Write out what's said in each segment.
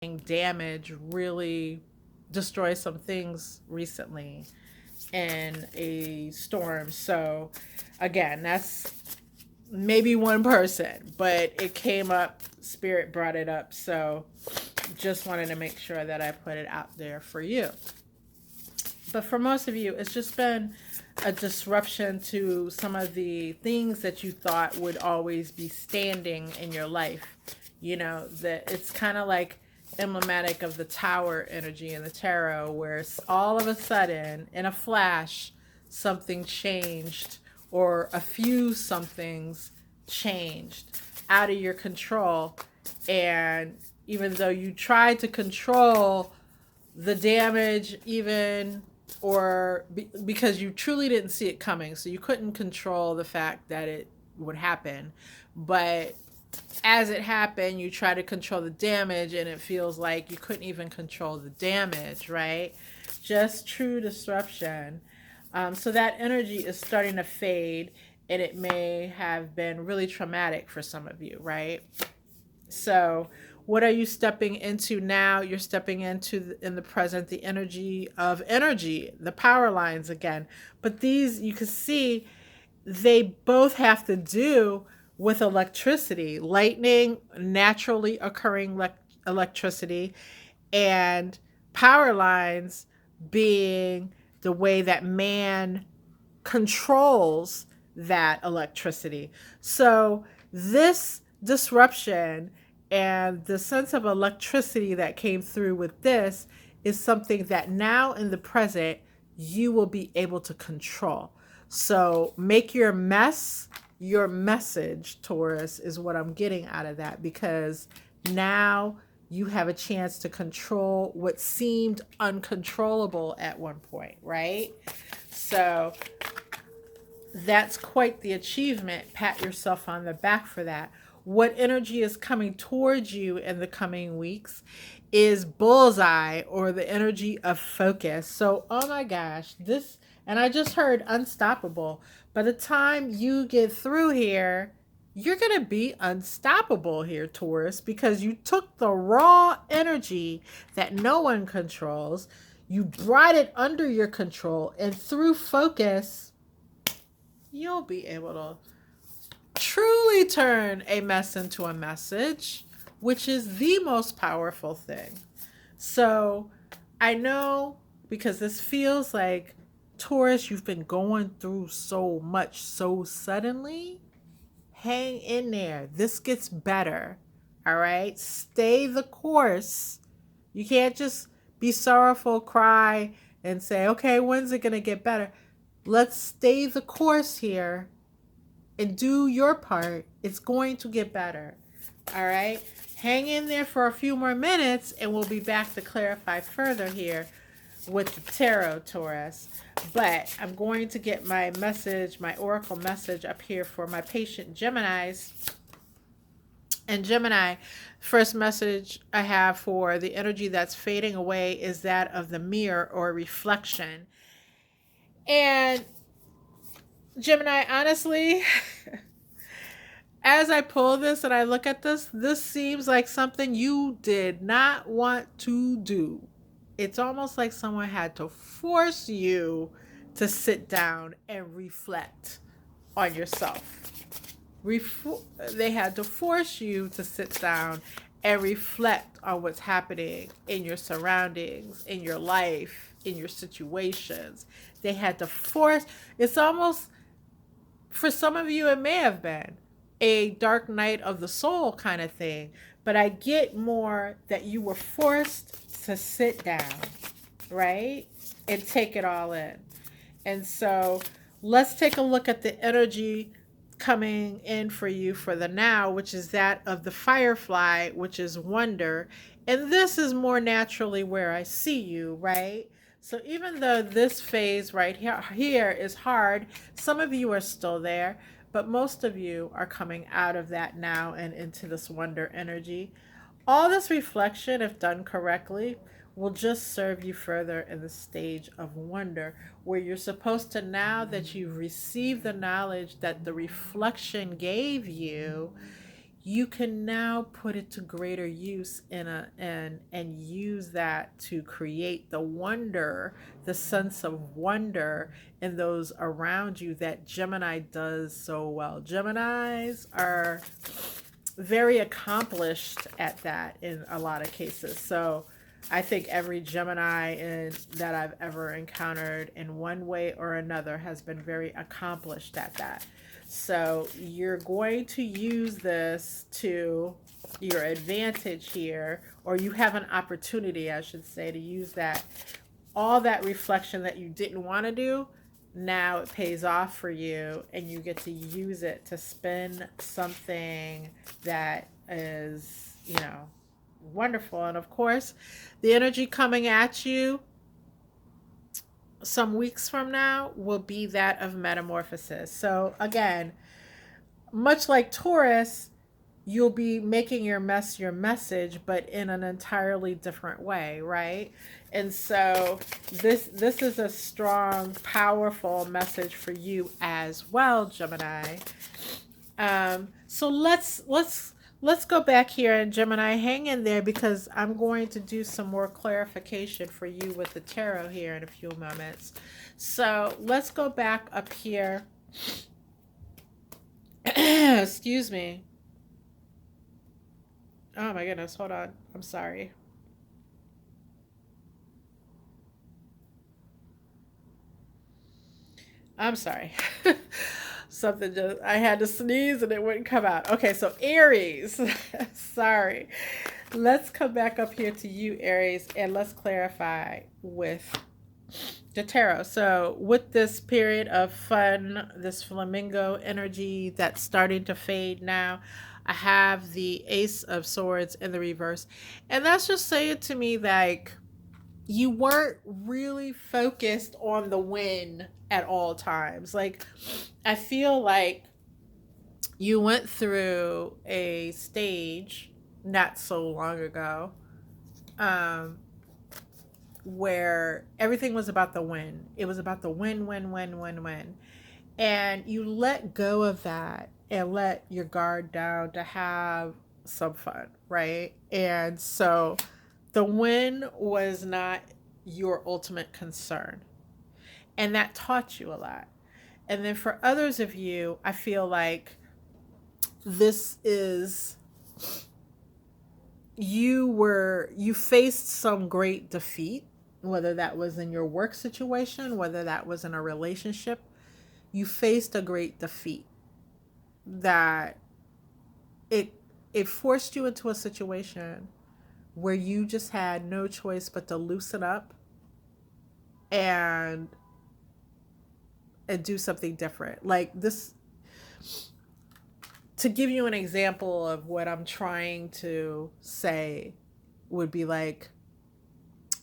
damage really destroy some things recently in a storm. So again, that's maybe one person, but it came up, spirit brought it up. So just wanted to make sure that I put it out there for you. But for most of you, it's just been a disruption to some of the things that you thought would always be standing in your life. You know, that it's kind of like emblematic of the tower energy in the tarot, where all of a sudden, in a flash, something changed, or a few somethings changed out of your control. And even though you tried to control the damage, even because you truly didn't see it coming, so you couldn't control the fact that it would happen, but as it happened you try to control the damage, and it feels like you couldn't even control the damage, right? Just true disruption. So that energy is starting to fade, and it may have been really traumatic for some of you, right? So, what are you stepping into now? You're stepping into in the present the energy of energy, the power lines again. But these, you can see, they both have to do with electricity, lightning, naturally occurring electricity, and power lines being the way that man controls that electricity. So, this disruption and the sense of electricity that came through with this is something that now in the present you will be able to control. So make your mess your message, Taurus, is what I'm getting out of that, because now you have a chance to control what seemed uncontrollable at one point, right? So that's quite the achievement. Pat yourself on the back for that. What energy is coming towards you in the coming weeks is bullseye, or the energy of focus. So, oh my gosh, this, and I just heard unstoppable. By the time you get through here, you're going to be unstoppable here, Taurus, because you took the raw energy that no one controls, you brought it under your control, and through focus, you'll be able to truly turn a mess into a message, which is the most powerful thing. So I know, because this feels like, Taurus, you've been going through so much so suddenly. Hang in there. This gets better. All right? Stay the course. You can't just be sorrowful, cry, and say, okay, when's it going to get better? Let's stay the course here and do your part. It's going to get better. All right? Hang in there for a few more minutes, and we'll be back to clarify further here with the tarot, Taurus. But I'm going to get my message, my oracle message up here for my patient Geminis. And Gemini, first message I have for the energy that's fading away is that of the mirror, or reflection. And Gemini, honestly, as I pull this and I look at this, this seems like something you did not want to do. It's almost like someone had to force you to sit down and reflect on yourself. They had to force you to sit down and reflect on what's happening in your surroundings, in your life, in your situations. They had to force. It's almost, for some of you, it may have been a dark night of the soul kind of thing, but I get more that you were forced to sit down, right? And take it all in. And so let's take a look at the energy coming in for you for the now, which is that of the firefly, which is wonder. And this is more naturally where I see you, right? So even though this phase right here is hard, some of you are still there, but most of you are coming out of that now and into this wonder energy. All this reflection, if done correctly, will just serve you further in the stage of wonder, where you're supposed to, now that you've received the knowledge that the reflection gave you, you can now put it to greater use and use that to create the wonder, the sense of wonder in those around you that Gemini does so well. Geminis are very accomplished at that in a lot of cases. So I think every Gemini that I've ever encountered in one way or another has been very accomplished at that. So you're going to use this to your advantage here, or you have an opportunity, I should say, to use that. All that reflection that you didn't want to do, now it pays off for you, and you get to use it to spin something that is, wonderful. And of course, the energy coming at you some weeks from now will be that of metamorphosis. So again, much like Taurus, you'll be making your mess your message, but in an entirely different way, right? And so this is a strong, powerful message for you as well, Gemini. So let's go back here, and Gemini, hang in there, because I'm going to do some more clarification for you with the tarot here in a few moments. So let's go back up here. Excuse me. Oh my goodness, hold on. I'm sorry. I'm sorry. Something just, I had to sneeze and it wouldn't come out. Okay, so Aries. Sorry. Let's come back up here to you, Aries, and let's clarify with the tarot. So, with this period of fun, this flamingo energy that's starting to fade now, I have the Ace of Swords in the reverse. And that's just saying to me, like, you weren't really focused on the win at all times. Like, I feel like you went through a stage not so long ago, where everything was about the win. It was about the win, win, win, win, win. And you let go of that and let your guard down to have some fun, right? And so the win was not your ultimate concern. And that taught you a lot. And then for others of you, I feel like this is, you faced some great defeat, whether that was in your work situation, whether that was in a relationship. You faced a great defeat that it it forced you into a situation where you just had no choice but to loosen up and do something different. Like this, to give you an example of what I'm trying to say, would be like,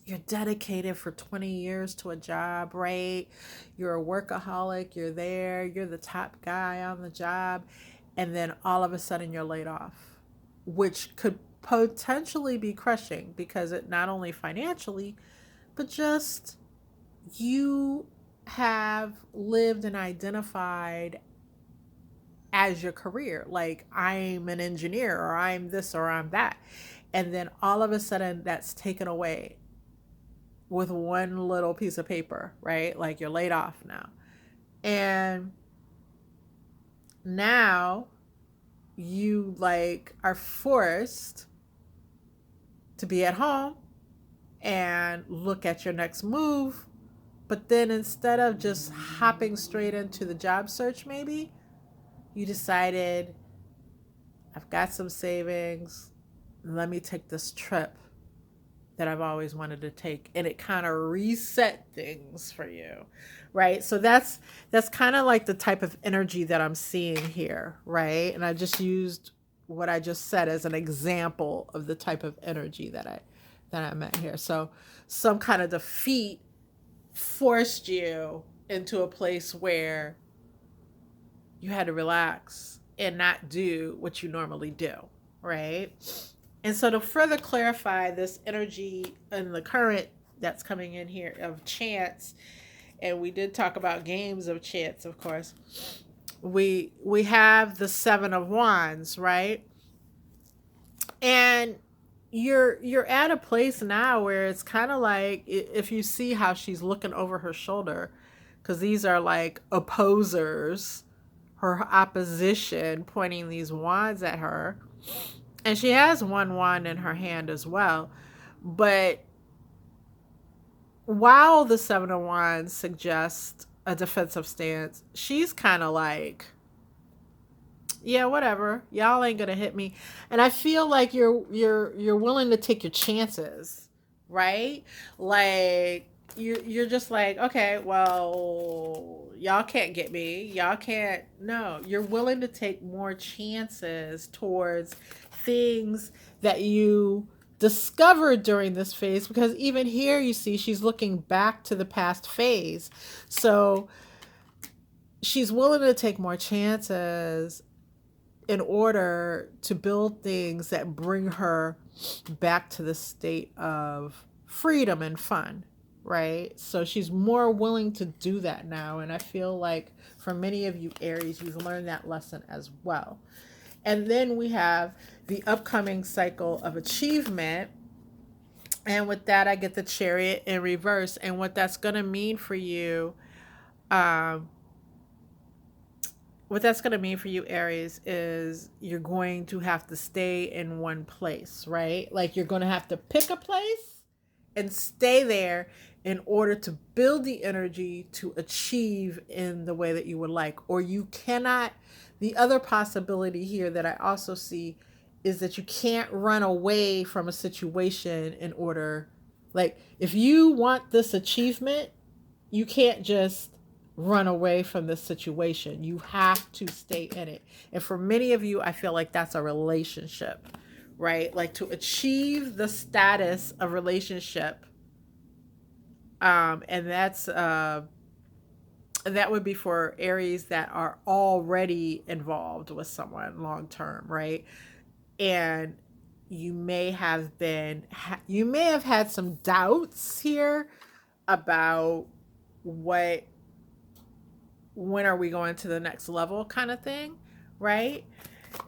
you're dedicated for 20 years to a job, right? You're a workaholic, you're there, you're the top guy on the job, and then all of a sudden you're laid off, which could potentially be crushing, because it not only financially, but just you have lived and identified as your career. Like, I'm an engineer, or I'm this, or I'm that. And then all of a sudden that's taken away with one little piece of paper, right? Like, you're laid off now. And now you like are forced to be at home and look at your next move. But then instead of just hopping straight into the job search, maybe you decided, I've got some savings, let me take this trip that I've always wanted to take. And it kind of reset things for you, right? So that's kind of like the type of energy that I'm seeing here, right? And I just used what I just said as an example of the type of energy that I meant here. So some kind of defeat forced you into a place where you had to relax and not do what you normally do, right? And so to further clarify this energy and the current that's coming in here of chance, and we did talk about games of chance, of course, we have the Seven of Wands, right? And you're at a place now where it's kind of like, if you see how she's looking over her shoulder, because these are like opposers, her opposition pointing these wands at her, and she has one wand in her hand as well. But while the Seven of Wands suggests a defensive stance, she's kind of like, yeah, whatever. Y'all ain't gonna hit me. And I feel like you're willing to take your chances, right? Like you're just like, okay, well, y'all can't get me. Y'all can't. No, you're willing to take more chances towards things that you discovered during this phase, because even here you see she's looking back to the past phase. So she's willing to take more chances in order to build things that bring her back to the state of freedom and fun, right? So she's more willing to do that now. And I feel like for many of you Aries, you've learned that lesson as well. And then we have the upcoming cycle of achievement. And with that, I get the Chariot in reverse. And what that's going to mean for you, um, what that's going to mean for you, Aries, is you're going to have to stay in one place, right? Like you're going to have to pick a place and stay there in order to build the energy to achieve in the way that you would like. Or you cannot, the other possibility here that I also see is that you can't run away from a situation in order, like if you want this achievement, you can't just run away from this situation. You have to stay in it. And for many of you, I feel like that's a relationship, right? Like to achieve the status of relationship. And that would be for Aries that are already involved with someone long term, right? And you may have had some doubts here about what when are we going to the next level kind of thing, right?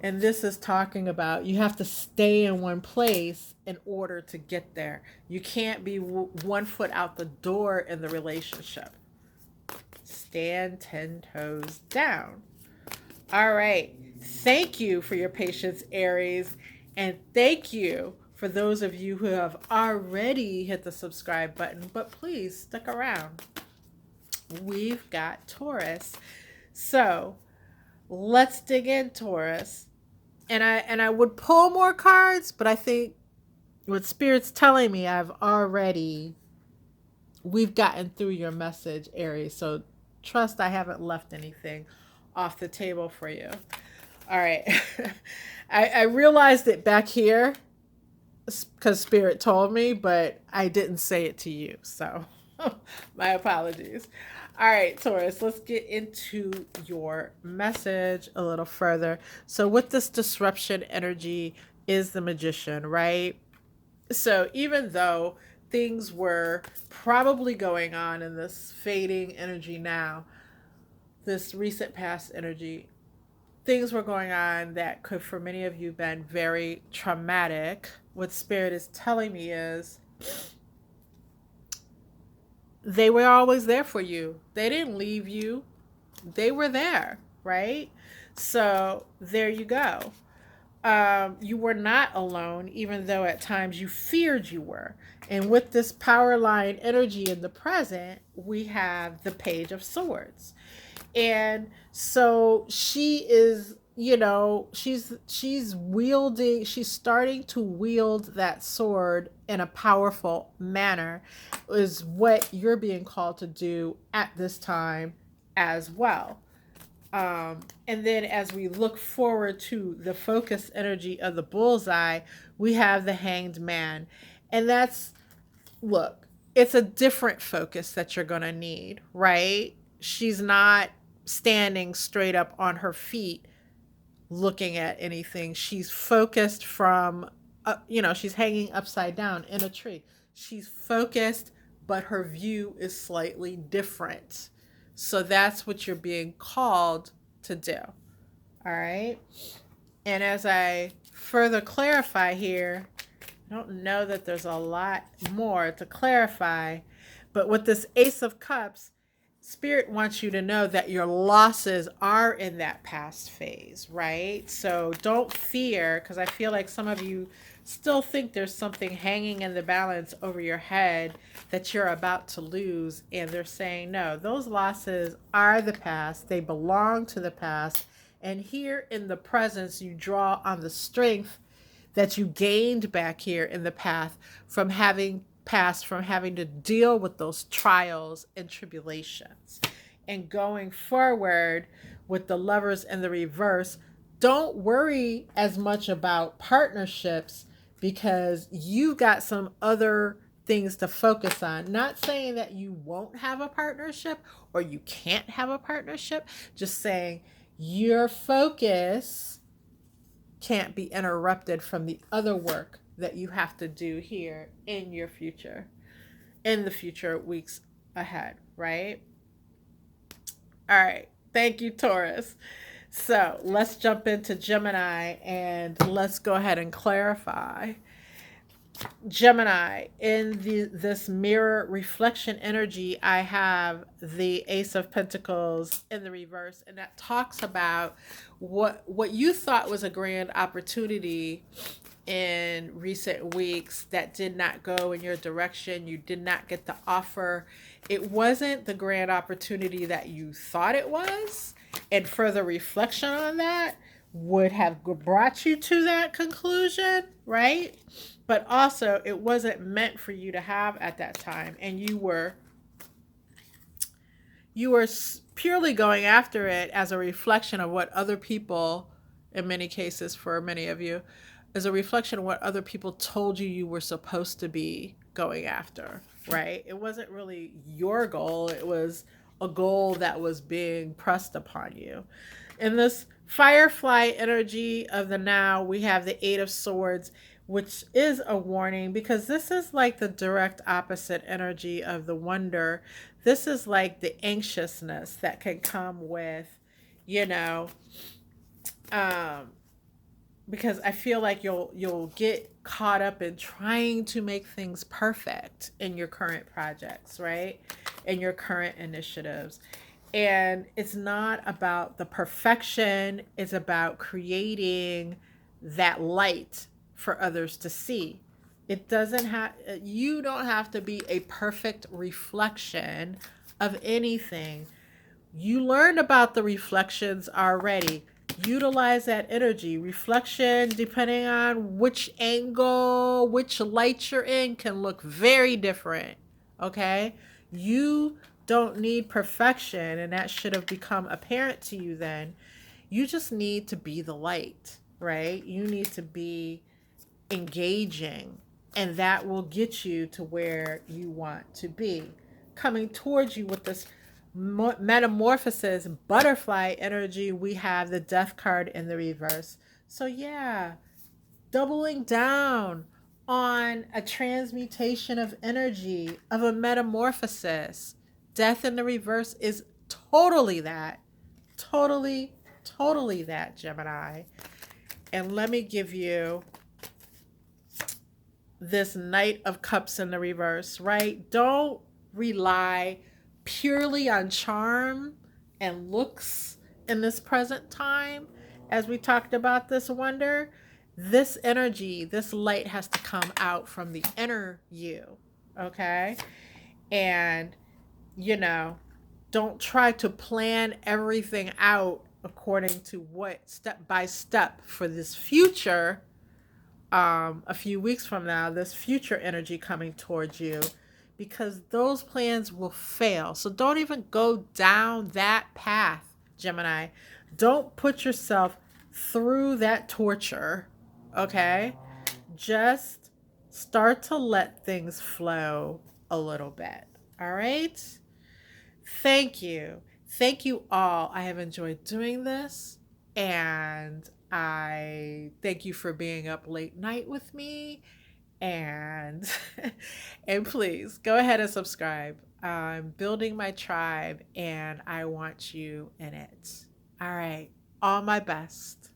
And this is talking about you have to stay in one place in order to get there. You can't be one foot out the door in the relationship. Stand 10 toes down. All right. Thank you for your patience, Aries. And thank you for those of you who have already hit the subscribe button. But please stick around. We've got Taurus. So let's dig in, Taurus. And I would pull more cards, but I think what Spirit's telling me, we've gotten through your message, Aries. So trust I haven't left anything off the table for you. All right. I realized it back here because Spirit told me, but I didn't say it to you. So my apologies. All right, Taurus, let's get into your message a little further. So with this disruption energy is the Magician, right? So even though things were probably going on in this fading energy now, this recent past energy, things were going on that could for many of you been very traumatic. What Spirit is telling me is they were always there for you. They didn't leave you. They were there, right? So there you go. You were not alone, even though at times you feared you were. And with this power line energy in the present, we have the Page of Swords. And so she is, she's wielding, she's starting to wield that sword in a powerful manner, is what you're being called to do at this time as well. And then as we look forward to the focus energy of the bullseye, we have the Hanged Man. And look, it's a different focus that you're going to need, right? She's not standing straight up on her feet looking at anything. She's focused from, she's hanging upside down in a tree. She's focused, but her view is slightly different. So that's what you're being called to do. All right. And as I further clarify here, I don't know that there's a lot more to clarify, but with this Ace of Cups, Spirit wants you to know that your losses are in that past phase, right? So don't fear, because I feel like some of you still think there's something hanging in the balance over your head that you're about to lose. And they're saying, no, those losses are the past, they belong to the past. And here in the presence, you draw on the strength that you gained back here in the path from having passed, from having to deal with those trials and tribulations. And going forward with the Lovers in the reverse, don't worry as much about partnerships because you got some other things to focus on. Not saying that you won't have a partnership or you can't have a partnership, just saying your focus can't be interrupted from the other work that you have to do here in your future, in the future weeks ahead, right? All right. Thank you, Taurus. So let's jump into Gemini and let's go ahead and clarify. Gemini, in this mirror reflection energy, I have the Ace of Pentacles in the reverse, and that talks about what you thought was a grand opportunity in recent weeks that did not go in your direction. You did not get the offer. It wasn't the grand opportunity that you thought it was, and further reflection on that would have brought you to that conclusion, right? But also it wasn't meant for you to have at that time, and you were purely going after it as a reflection of what other people, in many cases for many of you, is a reflection of what other people told you were supposed to be going after, right? It wasn't really your goal. It was a goal that was being pressed upon you. In this firefly energy of the now, we have the Eight of Swords, which is a warning because this is like the direct opposite energy of the wonder. This is like the anxiousness that can come with, you know, um, because I feel like you'll get caught up in trying to make things perfect in your current projects, right? In your current initiatives. And it's not about the perfection, it's about creating that light for others to see. It doesn't have You don't have to be a perfect reflection of anything. You learned about the reflections already. Utilize that energy. Reflection, depending on which angle, which light you're in, can look very different. Okay? You don't need perfection, and that should have become apparent to you then. You just need to be the light, right? You need to be engaging, and that will get you to where you want to be. Coming towards you with this metamorphosis butterfly energy, we have the Death card in the reverse. So yeah, doubling down on a transmutation of energy, of a metamorphosis. Death in the reverse is totally that. Totally, totally that, Gemini. And let me give you this Knight of Cups in the reverse, right? Don't rely purely on charm and looks in this present time. As we talked about this wonder, this energy, this light has to come out from the inner you, okay? And, you know, don't try to plan everything out according to what step by step for this future, a few weeks from now, this future energy coming towards you, because those plans will fail. So don't even go down that path, Gemini. Don't put yourself through that torture, okay? Just start to let things flow a little bit, all right? Thank you. Thank you all. I have enjoyed doing this, and I thank you for being up late night with me. And and please go ahead and subscribe. I'm building my tribe and I want you in it. All right. All my best.